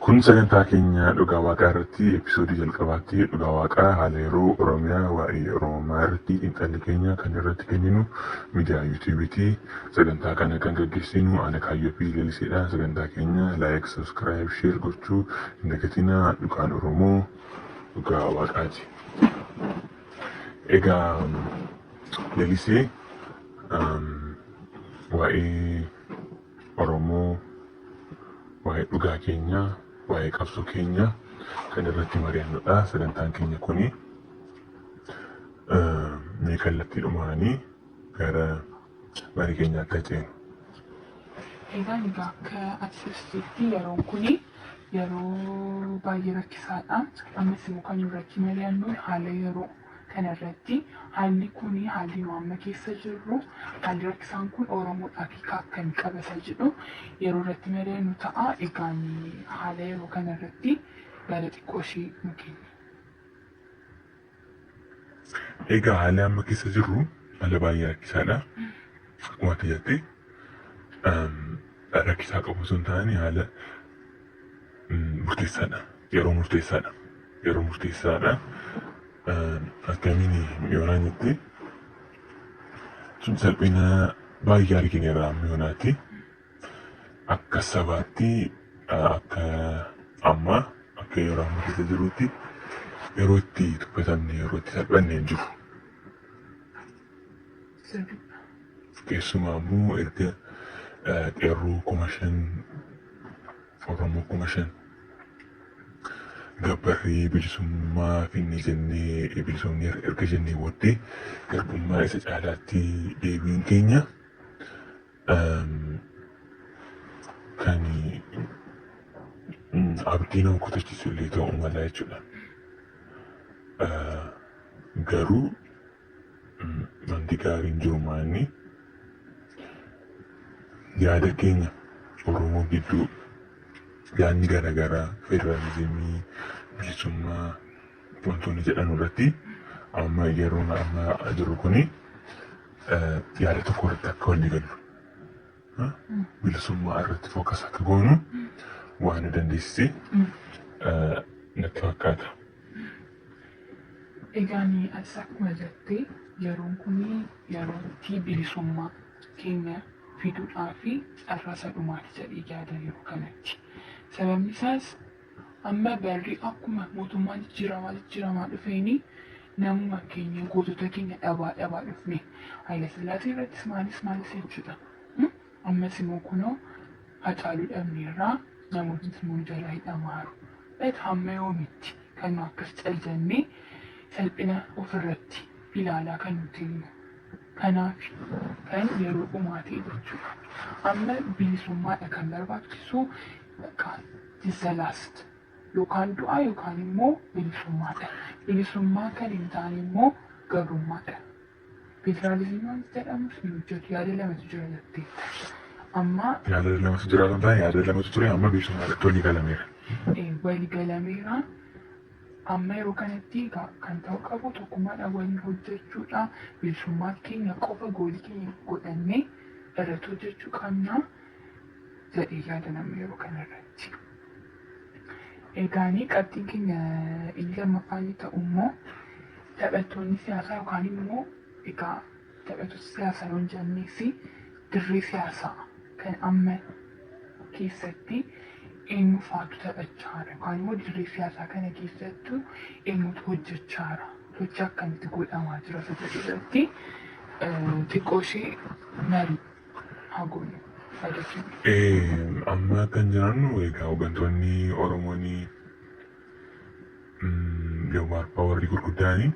Kun sagantaa keenya dhugaa waaqaa irratti episoodii jalqabaatti dhugaa waaqaa haala yeroo Oromiyaa waa'ee Oromoo irratti xiinxalli keenya kan irratti kenninu miidiyaa yuutuubiitii. Sagantaa kana kan gaggeessinu ana Kaayyoo fi Laliseedha. Sagantaa keenya laayik, sabskiraayib, sheer gochuu hin dagatinaa. Dhugaan Oromoo dhugaa waaqaati. Egaa Lalisee waa'ee Oromoo, waa'ee dhugaa keenyaa, waa'ee qabsoo keenyaa kan irratti mari'annudha. Sagantaan keenya kuni mee kallattiidhumaanii gara marii keenyaatti ceenu. Egaan akka agarsiisutti yeroon kuni yeroo baay'ee rakkisaadha. Ammas immoo kan irratti mari'annu haala yeroo kanarratti haalli kuni haalli nu amma keessa jirru haalli rakkisaan kun Oromoodhaaf hiika akkamii qabata jedhu yeroo irratti mari'annu ta'a. Egaan haala yeroo kanarratti yaada xiqqoo ishee nu kenna. Egaa haalli amma keessa jirru haala baay'ee rakkisaadha. Akkuma ati jettee rakkisaa qabu osoo hin taane haala murteessaadha. Yeroo murteessaadha. Yeroo murteessaadha. Akkamiin mi'oonaan jettee sun salphina baay'ee argineerra mi'oonaatti. Akka sabaatti akka ammaa akka yeroo amma keessa jirutti yeroo itti dubbatamne yeroo itti salphanne hin jiru. Keessumaa immoo erga qeerroo 5,000 Oromoo 5,000 gabbarrii bilisummaa finni jennee bilisumni erga jennee booddee garbummaa isa caalaatti deebiin keenya kan abdii nama kutachiisu illee ta'uu mala jechuudha. Garuu wanti gaariin jiru maanni yaada keenya Oromoo gidduu yaadni garaagaraa federaalizimii bilisummaa wantoonni jedhan irratti amma yeroon amma jiru kuni yaada tokko irratti akka walii gallu bilisummaa irratti fookas akka goonu waan dandeessisee natti fakkaata. Egaan as akkuma jettee yeroon kuni yeroo itti bilisummaa keenya fiduudhaa fi carraa dhumaati jedhee yaada yeroo kanatti. Sababni isaas amma barri akkuma mootummaan jijjiiramaa dhufeeni namuma keenya gootota keenya dhabaa dhufne Haayile Sillaasee irrattis maalis jechuudha. Ammas immoo kunoo Hacaaluu dhabneerraa namoonni immoo jalaa hidhamaaru. Hamma yoomitti kan nu akkas caljannee salphina ofirratti ilaalaa kan nuti himu. Kanaaf kan yeroo dhumaatee jechuudha. Amma bilisummaadha kan barbaachisu. This is the last. Yookaan du'aa yookaan immoo bilisummaadha. Bilisummaa kan hin taane immoo gabrummaadha. Federaalizimiin jedhamus ni hojjetu. Yaada lamatu jira jetteetta. Amma yaada lamatu jira kan ta'e yaada lamatu ture amma bilisummaadha walii galameera. Walii galameera. Amma yeroo kanatti kan ta'u qabu tokkummaadhaan waliin hojjechuudha. Bilisummaa keenya qofa goolii keenya godhannee irratti hojjechuu qabna. Jedhee yaada nama yeroo kanarratti. Egaanii qabxiin keenya inni lammaffaan ta'u immoo taphattoonni siyaasaa yookaan immoo egaa taphattoota siyaasaa yoo hin jennee fi dirree siyaasaa kan amma keessatti eenyu faatu taphachaara yookaan immoo dirree siyaasaa kana keessattuu eenyutu hojjechaara. Sochii akkamitti godhamaa jira isa irratti xiqqoo ishee marii haa goonu. Amma kan jirannu egaa hooggantoonni Oromoon warri gurguddaanii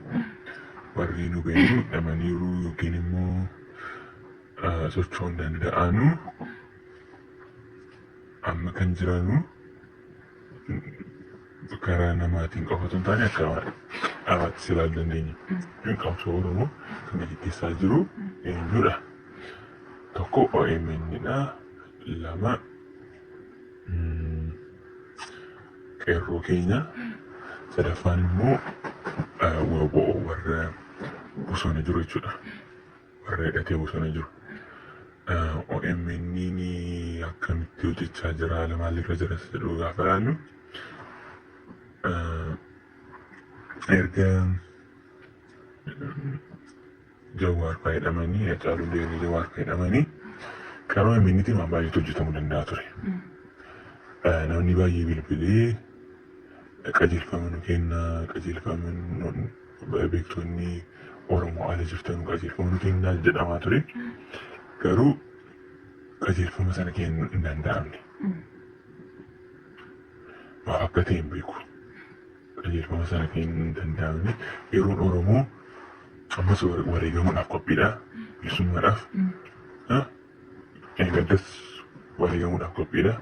warri nu beeknu dhamaniiru yookiin immoo socho'uu hin danda'anu amma kan jiranu karaa namaatiin qofa osoo hin taane akka dhaabaattis ilaaluu dandeenya. Qabsoo Oromoo kan gaggeessaa jiru eenyudha? Tokko OMN'dha. Lama qeerroo keenya. Sadaffaan immoo warra bosona jiru jechuudha. Warra hidhatee bosona jiru. OMN ni akkamitti hojjechaa jira maalirra jira jedhu gaafa ilaallu erga Jawaar fayyadamanii Hacaaluu Jawaar fayyadamanii karaa OMN'tiin waan baay'eetu hojjetamuu danda'a ture. Namni baay'ee bilbilee qajeelfama nu kennaa qajeelfama beektonni Oromoo ala jirtan qajeelfama nu kennaa jedhamaa ture. Garuu qajeelfama sana kennuu hin danda'amne. Maaf akka ta'e hin beeku. Qajeelfama sana kennuu hin danda'amne yeroon Oromoo ammas wareegamuudhaaf qophiidha. Bilisummaadhaaf. Gaddas wareegamuudhaaf qophiidha.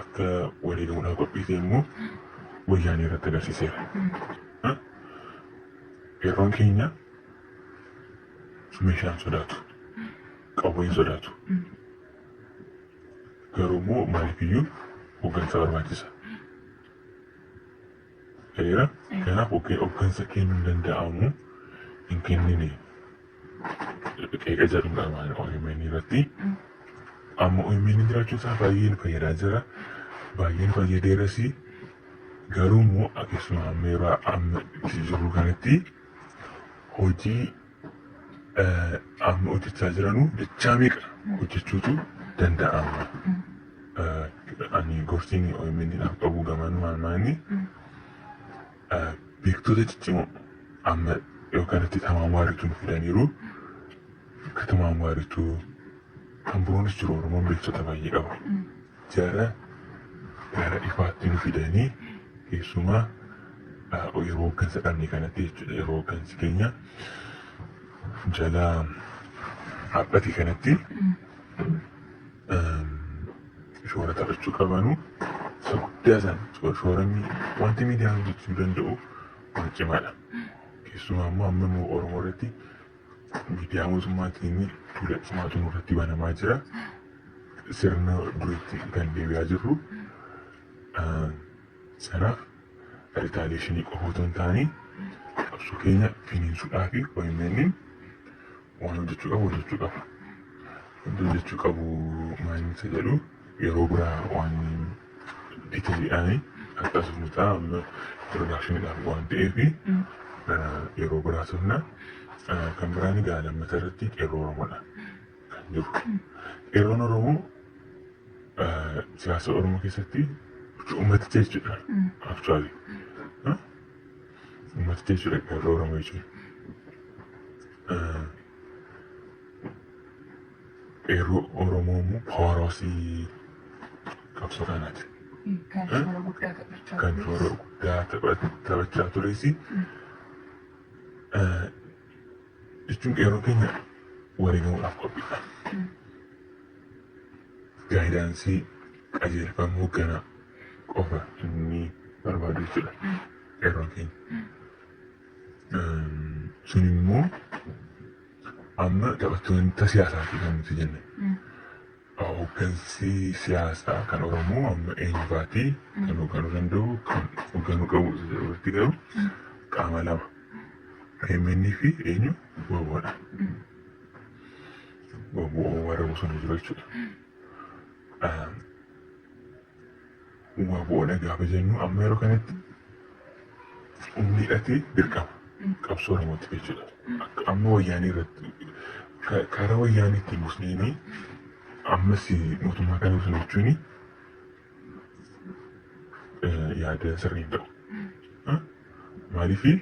Akka wareegamuudhaaf qophiite immoo wayyaanee irratti agarsiiseera. Yeroon keenya meeshaan sodaatu. Qawween sodaatu. Garuu immoo maaliifiyyuu hooggansa barbaachisa. Kanaaf hooggansa kennuu hin danda'amu hin kennine qeeqa jedhu qaba OMN irratti. Amma OMN jiraachuun isaa baay'een fayyadaa jira. Baay'een fayyadeeras. Garuu immoo akkasuma amma yeroo amma jiru kanatti hojii amma hojjechaa jiranu dachaa meeqa hojjechuutu danda'ama. Ani gorsiin OMN'dhaaf qabu gamaan maanni beektota ciccimoo amma yookaan itti tamaan waariituun fidaniiru akka tamaan waariituu kan biroonis jiru Oromoon beektota baay'ee qabu. Jara gara ifaatti nu fidanii keessumaa yeroo hooggansa dhabne kanatti jechuudha. Yeroo hooggansi keenya jala dhaabbate kanatti shoora taphachuu qabanu isa guddaa isaan shooranni wanti miidiyaan hojjechuu danda'u waan cimaadha. Keessumaa immoo amma Oromoo irratti miidiyaa mootummaatiin duula cimaatu nurratti banamaa jira. Sirna duriitti kan deebi'aa jirru. Sanaaf ritaaliyeeshinii qofa otoo hin taane qabsoo keenya finiinsuudhaa fi OMN'n waan hojjechuu qabu. Wanti hojjechuu qabu maaliinsa jedhu yeroo biraa waan diteeliidhaan akkasumas ta'a amma piroodaakshiniidhaaf waan ta'eef yeroo biraa sirna kan biraan egaa lammata irratti qeerroo Oromoodha kan jiru. Qeerroon Oromoo siyaasa Oromoo keessatti ummaticha jechuudha. Actually. Ummaticha jechuudha qeerroo Oromoo jechuudha. Qeerroo Oromoo immoo paawaroosii qabsoo kanaati. Kan shoora guddaa taphachaa tures. Jechuun qeerroo keenya wareegamuudhaaf qophiidha. Gaayidaansii qajeelfama hoogganaa qofa inni barbaadu jechuudha. Qeerroon keenya. Sun immoo amma taphattoota siyaasaati kan nuti jenne. Hooggansi siyaasaa kan Oromoo amma eenyufaati kan hoogganuu danda'u kan hoogganuu qabu irratti garuu qaama lama. OMN fi eenyu WBOdha. WBO warra bosona jiru jechuudha. WBOdha gaafa jennu amma yeroo kanatti humni hidhatee dirqama qabsoo Oromootti jechuudha. Amma wayyaanii irratti karaa wayyaaniitti musliimii ammas mootummaa kana ibsan jechuun yaada sirrii hin ta'u. Maaliifi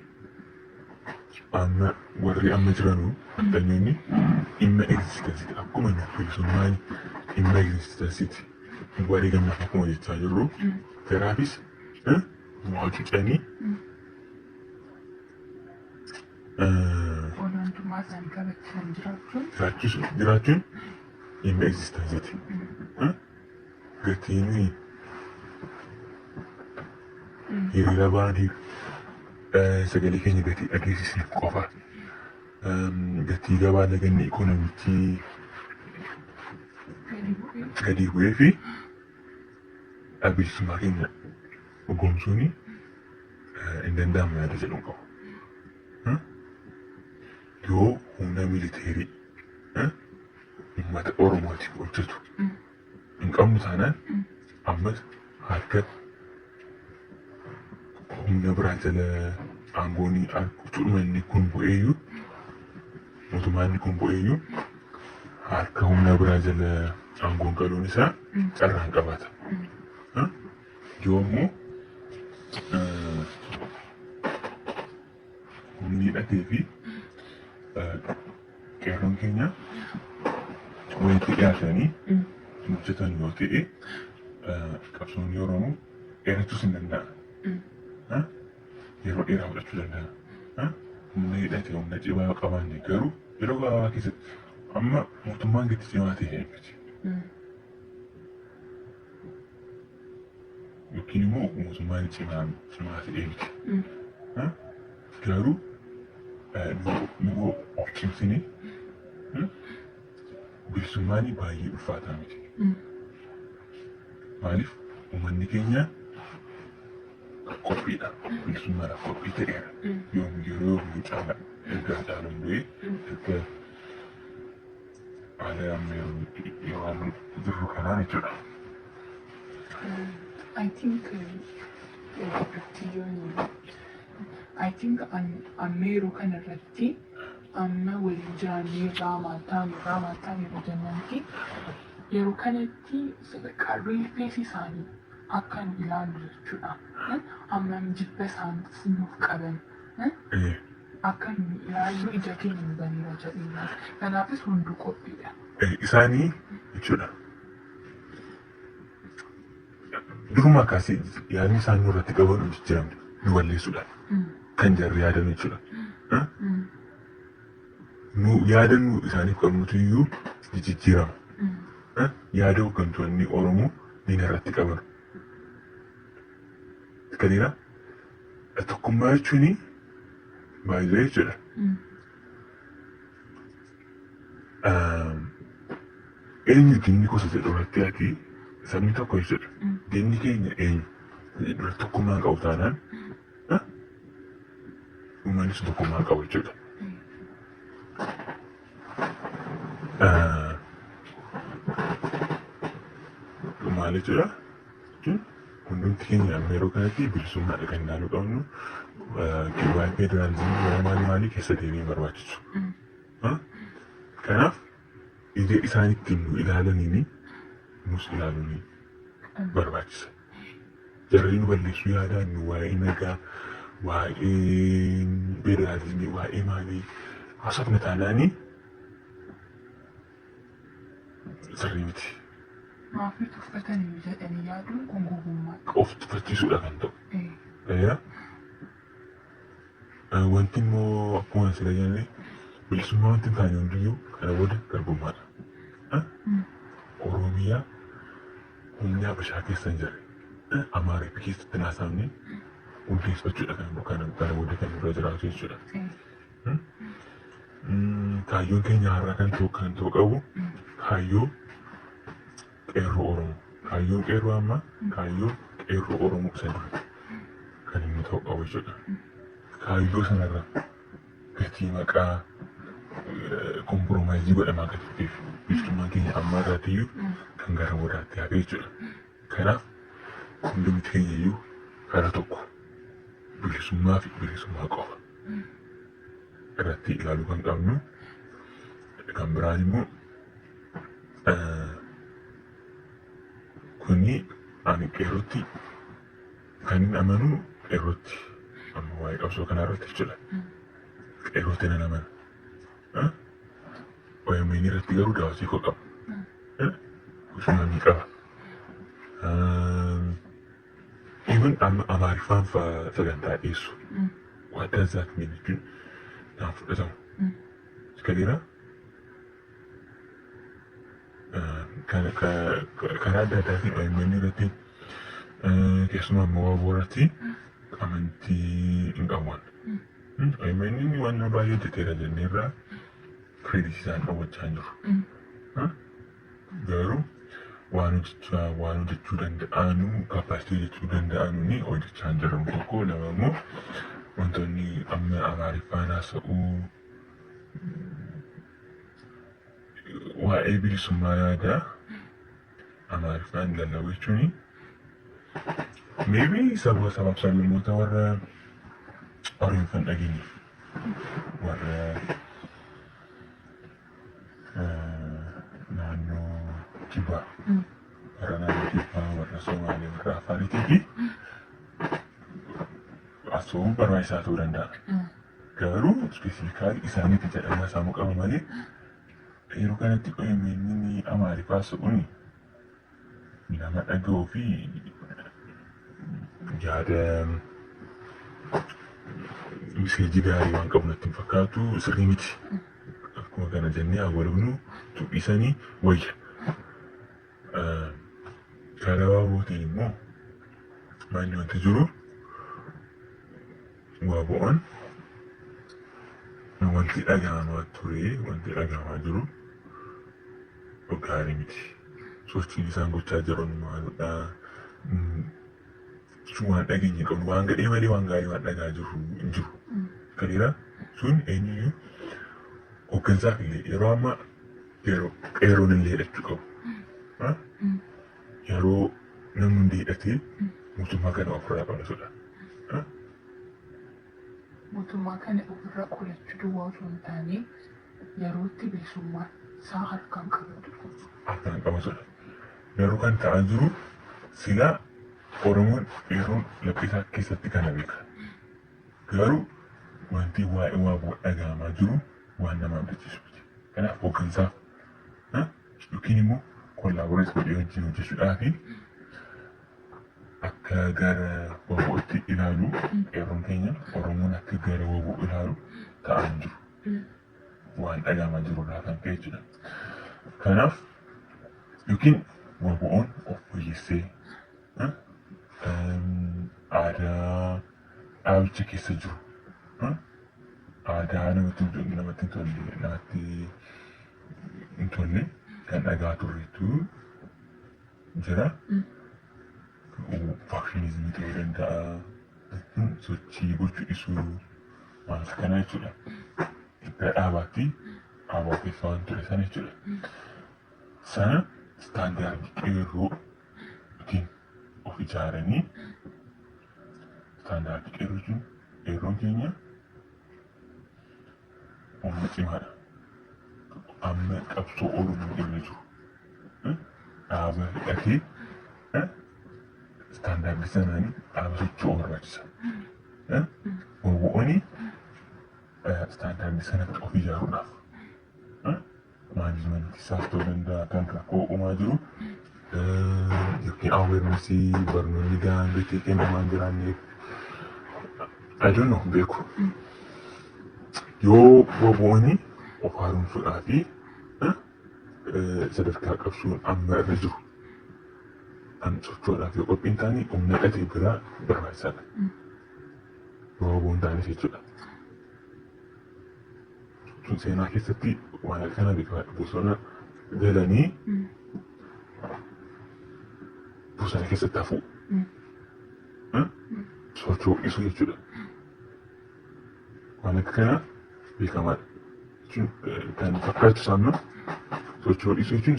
amma warri amma jiranuu addunyoonni dhimma egzistensiiti. Akkuma nuuf bilisummaan dhimma egzistensiiti. Wareegamnaaf akkuma jechaa jirru garaafis waa cucanii olaantummaa isaanii kabachiisan jiraachuun dhimma egzistensiiti. Gatiin hiriira baaniif sagalee keenya gatii dhageessisneef qofa. Gatii gabaa naganne ikoonomiitii gadi bu'ee fi bilisummaa keenya dhugoomsuun hin danda'amu yaada jedhu qabu. Yoo humna militeerii uummata Oromootiif hojjetu hin qabnu taanaan ammas harka humna biraa jala aangoonii arguutu inni kun bu'eeyyuu mootummaan kun bu'eeyyuu harka humna biraa jala aangoon galuun isaa carraan qabaata. Yoo immoo humni hidhatee fi qeerroon keenya walitti dhiyaatanii hojjetan yoo ta'e qabsoonni Oromoo dheerachuus hin danda'a. Yeroo dheeraa fudhachuu danda'a. Humna hidhatee humna cimaa qabaanne garuu yeroo gabaabaa keessatti amma mootummaan gadi cimaa ta'e miti. Yookiin immoo mootummaan cimaa ta'e miti. Garuu nu of cimsinee bilisummaan baay'ee ulfaataa miti. Maaliif uummanni keenya qophiidha. Bilisummaadhaaf qophii ta'eera. Yeroo caala erga caaluun du'ee erga haala amma yeroo jirru kanaan jechuudha. I think amma yeroo kanarratti amma waliin jiraannee irraa maal taane jennutti yeroo kanatti sadarkaa rifeensi isaanii akka nu ilaallu jechuudha. Amma jibba isaaniis nuuf qaban akka nu ilaallu ija keenya nu banira jedhudha. Kanaafis hunduu qophiidha. Isaanii jechuudha. Duruma kaasee yaadni isaan nurratti qaban nu jijjiiramne nu balleessuudhaan kan jarri yaadan jechuudha. Nu yaadannu isaaniif qabnutu iyyuu jijjiirama. Yaada hooggantoonni Oromoo diina irratti qaban. Kaniira tokkummaa jechuun baay'ee jechuudha. Eenyu diinni gosa jedhu irratti ati sabni tokko jechuudha. Diinni keenya eenyu dura tokkummaa qabu taanaan uummannis tokkummaa qabu jechuudha. Maal jechuudha? Hundumti keenya amma yeroo kanatti bilisummaadha kan ilaaluu qabnu waa'ee federaalizimii maalii keessa deemee barbaachisu. Kanaaf ija isaanitti nu ilaalaniini nus ilaaluun barbaachisa. Jarri nu balleessuu yaadaan nu waa'ee nagaa, waa'ee federaalizimii, waa'ee maalii haasofna taanaanii sirrii miti. Maafi tuffatanii jedhanii yaaduun kun gowwummaadha. Of tuffachiisuudha kan ta'u. Wanti immoo akkuma sila jennee bilisummaa wanti hin taane hundiyyuu kana booda garbummaadha. Oromiyaa humna Habashaa keessa hin jirre Amaaraa keessatti naasamne hundeeffachuudha kana booda kan dura jiraatu jechuudha. Kaayyoon keenya har'a kan ta'u qabu kaayyoo qeerroo Oromoo. Kaayyoon qeerroo ammaa kaayyoo qeerroo Oromoo isa dura kan inni ta'u qabu jechuudha. Kaayyoo sanarra gatii maqaa komproomaayizii godhamaa kan ta'eef bilisummaan keenya ammaa irraatiyyuu kan gara boodaatti hafe jechuudha. Kanaaf hundumti keenya iyyuu karaa tokko bilisummaa fi bilisummaa qofa irratti ilaaluu kan qabnu. Kan biraan immoo kuni ani qeerrootti kan hin amanu qeerrootti amma waa'ee qabsoo kanaa irratti jechuudha. Qeerrootti nan amana. OMN irratti garuu daawwatii koo qaba. Bilisummaa ni qaba. Even Amaariffaan fa'aa sagantaa dhiyeessu. What does that mean jechuun naan fudhatamu. Iskaliira karaa adda addaatiin OMN irratti keessumaa immoo WBO irratti amantii hin qaban. OMN waan baay'ee hojjeteera jennee irraa kireeditii isaan dhawwachaa hin jiru. Garuu waan hojjechuu danda'anu kapaasitii hojjechuu danda'anuun hojjechaa hin jiran tokko lama immoo wantoonni amma Amaariffaan haasa'uu waa'ee bilisummaa yaadaa Amaariffaan lallabuu jechuun maybe sabaaf sablammoota warra Oromoon dhageenyeef warra naannoo Kibbaa warra Somaalee warra Afaariitii fi asoomuun barbaachisaa ta'uu danda'a. Garuu ispeesifikaalii isaaniitti jedhamaa sammuu qaba malee yeroo kanatti qo'imni Amaariffaa su'uun nama dhaga'uu fi yaada miseejii gaarii waan qabu natti hin fakkaatu sirrii miti. Akkuma kana jennee awwaalumnu tuqisanii wayya. Karaa waabootiin immoo maalli wanti jiru waaboon wanti dhagahamaa ture wanti dhagahamaa jiru gaarii miti. Sochiin isaan gochaa jiran maalidha? Waan dhageenye qabu waan gadhee malee waan gaarii waan dhagaa jiru hin jiru. Kaleera sun eenyuyyuu hooggansaaf illee yeroo ammaa qeeroon illee hidhachuu qabu. Yeroo namni hundi hidhatee mootummaa kana ofirraa qabatudha. Mootummaa kana ofirraa qolachuu duwwaa osoo hin taane yerootti bilisummaa isaa harkaan qabatudha. Harkaan qabatudha. Yeroo kan ta'aa jiru silaa Oromoon yeroon laphisaa keessatti kana beeka. Garuu wanti waa'ee waaboo dhagahamaa jiru waan nama abdachiisu miti. Kanaaf hooggansaaf yookiin immoo kollaaborees godhee wajjin hojjechuudhaa fi akka gara waabootti ilaalu yeroon keenya Oromoon akka gara waaboo ilaalu ta'aa jiru. Waan dhagahamaa jirurraa kan ka'e jechuudha. Kanaaf yookiin waaboon of fooyyessee aadaa dhaabicha keessa jiru aadaa namatti hin tolle kan dhagaa turreetu jira. Fakshinizimii ta'uu danda'a. Sochii gochuu dhiisuu maal kana jechuudha. Gara dhaabaatti dhaabaa keessa waan ture sana jechuudha. Sana istaandaardii qeerroo yookiin of ijaaranii istaandaardii qeerroo jechuun qeerroon keenya humna cimaadha. Amma qabsoo Oromoo irra jiru dhaaba hidhatee istaandaardii sanaanii dhaaba socho'uu barbaachisa. Waboonni istaandaardii sanatti of ijaaruudhaaf maanajimentii isaaf ta'uu danda'a kan rakkoo uumaa jiru yookiin awarenessii barnoonni gahaan beekee kennamaa hin jiraanneef I don't know beeku. Yoo waboonni of haaromsuudhaa fi sadarkaa qabsuun amma irra jiru kan socho'uudhaaf yoo qophiin taane humna qatee biraa barbaachisaadha. Yoo waboon taanes jechuudha. Seenaa keessatti waan akkana beekamaa bosona galanii bosona keessatti hafuu socho'uu dhiisuu jechuudha. Waan akka kanaa beekamaadha. Kan fakkaatu saamna socho'uu dhiisuu jechuun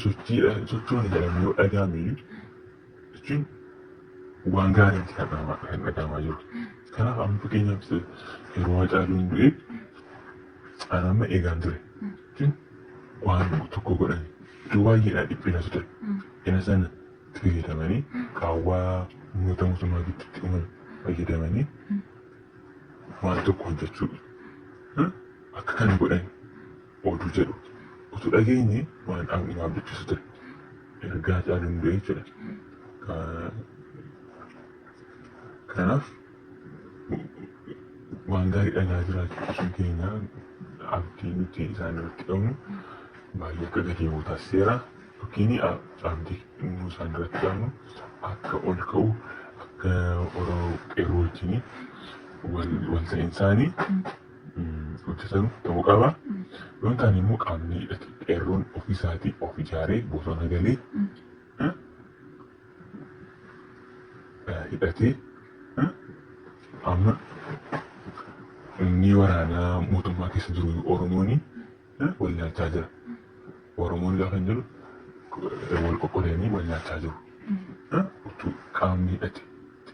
socho'uun jedhamee yoo dhagahame jechuun waan gaariitti kan dhagahamaa jiru. Kanaaf amma fakkeenyaaf yeroo Hacaaluun du'e anamma eegaan ture. Waan tokko godhani iddoo baay'eedhaan dhiphina ture. Ina sana itti fayyadamanii qaawwaa humnoota mootummaa gidduutti uuman fayyadamanii waan tokko hojjechuu akka kana godhan oduu jedhu utuu dhageenye waan nama abdachiisu ture. Ergaa Hacaaluun du'e jechuudha. Kanaaf waan gaarii dhagaa jiraachuun keenya abdii nuti isaan irratti qabnu baay'ee akka gadeemuu taasiseera yookiin abdii nu isaan irratti qabnu akka ol ka'u akka qeerroo wajjin wal ta'iinsaanii hojjetan ta'uu qaba. Yoo ta'an immoo qaamni hidhate qeerroon ofiisaatii of ijaaree bosona galee hidhatee amma inni waraanaa mootummaa keessa jiru Oromoon wallaalchaa jira. Oromoon gaafa hin jiru wal qoqqoodanii wal nyaachaa jiru. Utuu qaamni hidhate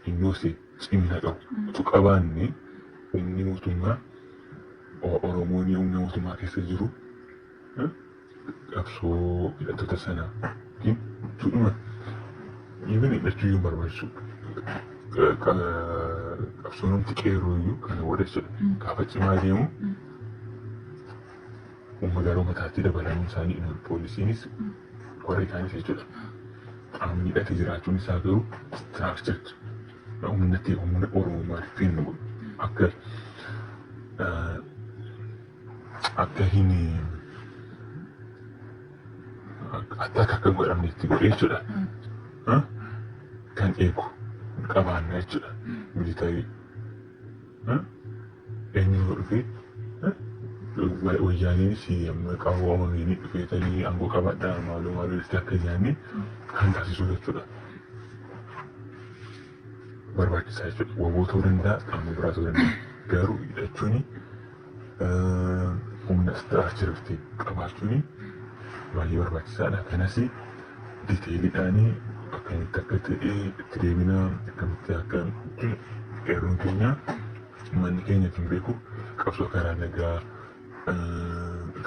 xinnoosee cimina qabu utuu qabaanne humni mootummaa Oromoon humna mootummaa keessa jiru qabsoo hidhattoota sanaa yookiin tuudhuma even hidhachuu iyyuu barbaachisu qabsoon humti qeerroo iyyuu kana godhachudha. Gaafa cimaa deemu magaalaa ummataatti dabalamuun isaanii poolisiinis warra isaanis jechuudha. Qaamni hidhate jiraachuun isaa garuu istiraakchar humna Oromummaa finna godhu akka hin akka godhamne itti godhe jechuudha. Kan eegu qabaanna jechuudha. Militarii eenyu dhufee wayyaaniinis qaawwamanii dhufeetanii aangoo qabadhaa maaloo itti akka jaanne kan taasisu jechuudha. Barbaachisaa jechuudha. Waboo ta'uu danda'a, qaama biraa ta'uu danda'a. Garuu hidhachuun humna istiraakchariitti qabaachuun baay'ee barbaachisaadha. Kanas diteeliidhaan akkamitti akka ta'e itti deebinaa akkamitti akka qeerroon keenya manni keenya hin beeku qabsoo karaa nagaa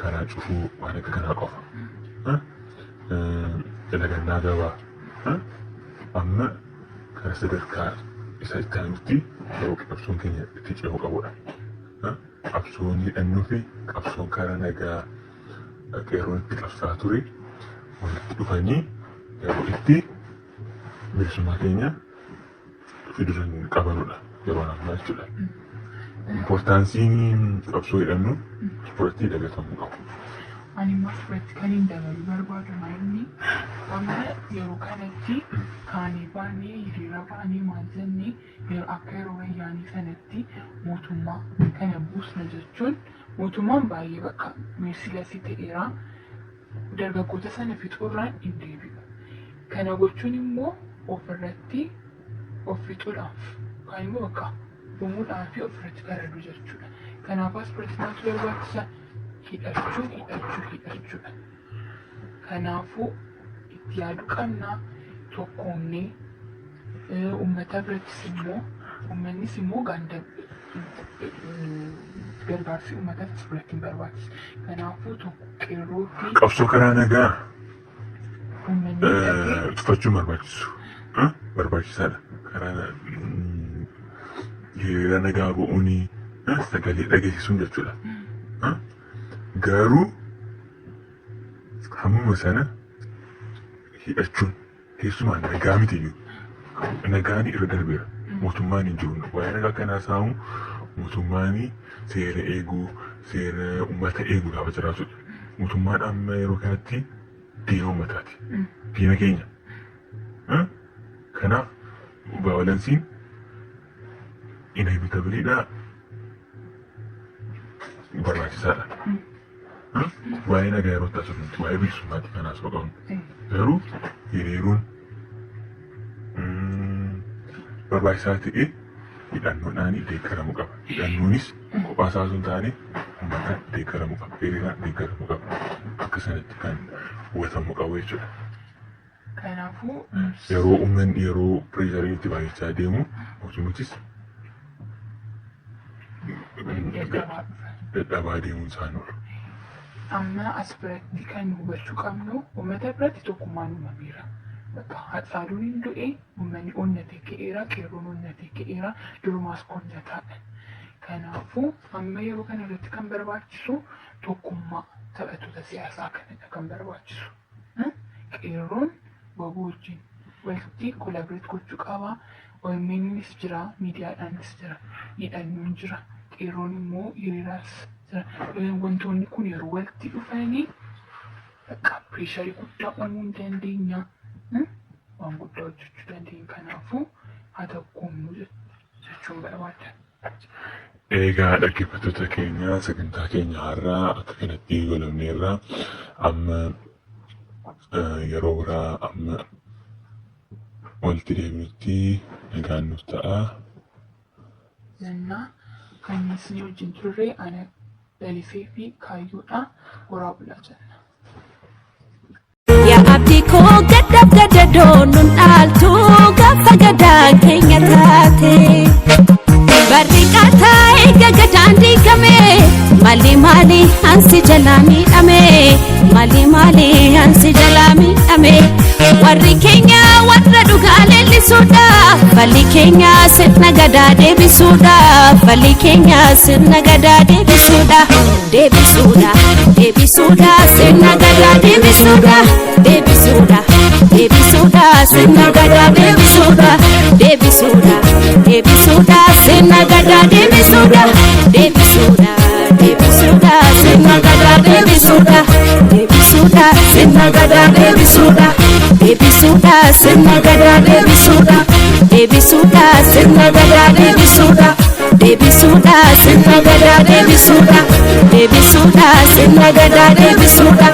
karaa cufuu waan akka kanaa qofa. Lagannaa gabaa amma karaa sadarkaa isa itti aanutti yeroo qabsoon keenya itti ce'uu qabudha. Qabsoon hidhannoo fi qabsoon karaa nagaa qeerroon itti qabsaa ture walitti dhufanii yeroo itti bilisummaa keenya fiduran qabanudha yeroo ammaa jechuudha. Importansiin qabsoo hidhannoo ispoortii dagatamuu qabu. Ani immoo asirratti kan hin dabaluu barbaadu maalini amma yeroo kanatti kaanii baanee hiriira baanee maal jennee akka yeroo wayyaanii sanatti mootummaa kana buusna jechuun mootummaan baay'ee bakka meeshilasii ta'eera dargaggoota sana fixuurraan hin deebi'u. Kana gochuun immoo ofirratti of fixuudhaaf yookaan immoo bakka dhumuudhaa fi ofirratti garaduu jechuudha. Kanaaf asirratti maaltu barbaachisa? Hidhachuudha. Kanaafuu itti yaaduu qabna tokkoomnee uummata birattis immoo uummannis immoo gargaarsi uummatas biratti hin barbaachisu. Kanaafuu tokko qeerroo fi qabsoo karaa nagaa tuffachuun barbaachisaadha. Karaa hiriira nagaa bu'uun sagalee dhageessisuun jechuudha. Garuu hammuma sana hidhachuun keessumaa nagaa miti iyyuu nagaan irra darbeera. Mootummaan hin jiru. Waa'ee nagaa kanaa saamu mootummaan seera eeguu, seera uummata eeguu gaafa jiraatudha. Mootummaan amma yeroo kanatti diina uummataati. Diina keenya. Kanaaf vaayolensiin inevitabiliidha. Barbaachisaadha. Waa'ee nagaa yeroo taasifamti, waa'ee bilisummaatti kanaas qabnu. Garuu hiriiruun barbaachisaa ta'e hidhannoodhaan deeggaramuu qaba. Hidhannoonis kophaa isaa osoo hin taane uummataan deeggaramuu qaba. Hiriiraan deeggaramuu qaba. Akka sanatti kan hubatamuu qabu jechuudha. Kanaafuu yeroo uummanni yeroo pireeshariin itti baay'achaa deemu mootummichis dadhabaa deemuun isaan oolu. Amma as biratti kan hubachuu qabnu uummata biratti tokkummaan uumameera. Haadhaaluun hin du'e uummanni onnatee ka'eera, qeerroon onnatee ka'eera, durumaas onnataadha. Kanaafuu amma yeroo kana irratti kan barbaachisu tokkummaa taphattoota siyaasaa kanadha kan barbaachisu. Qeerroon waboo wajjin walitti koolaabireet gochuu qaba. OMN'nis jira, miidiyaadhaanis jira, hidhannoon jira, qeerroon immoo hiriiraas jira. Wantoonni kun yeroo walitti dhufanii pireesharii guddaa uumuu hin dandeenya. Waan guddaa hojjechuu dandeenya. Kanaafuu haa tokkoomnu jechuun barbaada. Egaa dhaggeeffattoota keenya sagantaa keenya har'aa akka kanatti goolabneerra amma yeroo biraa amma walitti deebinutti nagaan nuuf ta'a. Jennaa kan isin wajjin turre ana lalisee fi kaayyoodha. Horaa bulaa jenna. gadab gadadon nun altu gafa gadan kenya taate barriqata gagadan dikame mali ansi jalami ame mali ansi jalami ame warri kenya warra dugale lisuda bali kenya sitna gada debisuda bali kenya sitna gada debisuda debisuda sitna gada debisuda sitna gada debisuda sitna gada debisuda sitna gada debisuda sitna gada debisuda sitna gada debisuda sitna gada debisuda sitna gada debisuda sitna gada debisuda